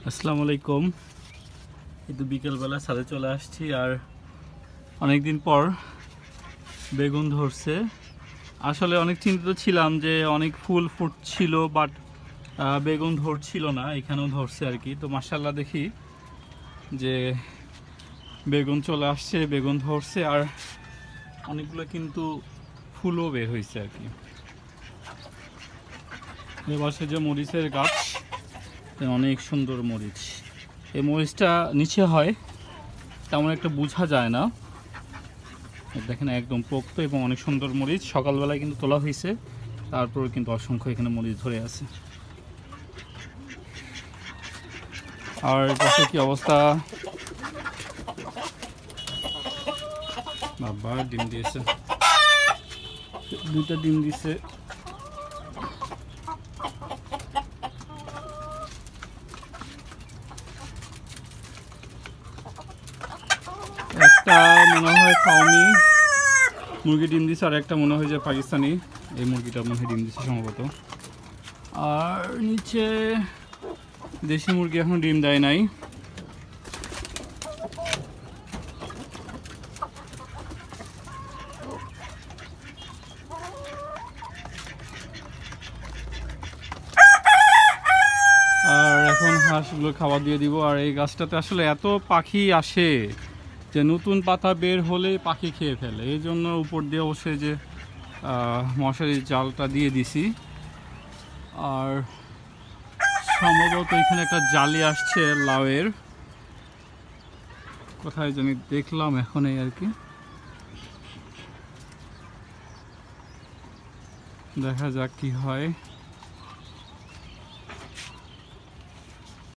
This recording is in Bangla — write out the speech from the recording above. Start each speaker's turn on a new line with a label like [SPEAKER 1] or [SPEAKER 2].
[SPEAKER 1] আসসালামু আলাইকুম। এই তো বিকেলবেলা ছাদে চলে আসছি আর অনেকদিন পর বেগুন ধরছে। আসলে অনেক চিন্তিত ছিলাম যে অনেক ফুল ফুটছিল বাট বেগুন ধরছিল না, এখানেও ধরছে আর কি। তো মাশাআল্লাহ দেখি যে বেগুন চলে আসছে, বেগুন ধরছে আর অনেকগুলো কিন্তু ফুলও বের হয়েছে আর কি। এবার সে যে মরিচের গাছ, অনেক সুন্দর মরিচ। এই মরিচটা নিচে হয়, তেমন একটা বোঝা যায় না। দেখেন একদম পোক্ত এবং অনেক সুন্দর মরিচ। সকালবেলায় কিন্তু তোলা হয়েছে, তারপর কিন্তু অসংখ্য এখানে মরিচ ধরে আছে। আর পাশে কি অবস্থা, বাবা ডিম দিয়েছে, দুইটা ডিম দিছে। একটা মনে হয় ফাউমি মুরগি ডিম দিছে, আর একটা মনে হয় যে পাকিস্তানি, এই মুরগিটা মনে হয় ডিম দিছে সম্ভবত। আর নিচে দেশি মুরগি এখন ডিম দেয় নাই। আর এখন হাঁসগুলো খাবার দিয়ে দিব। আর এই গাছটাতে আসলে এত পাখি আসে যে নতুন পাতা বের হলে পাখি খেয়ে ফেলে, এই জন্য উপর দিয়ে বসে যে মশারির জালটা দিয়ে দিছি। আর সম্ভবত এখানে একটা জালি আসছে লাউয়ের, কোথায় জানি দেখলাম এখন, এই আর কি। দেখা যাক কি হয়।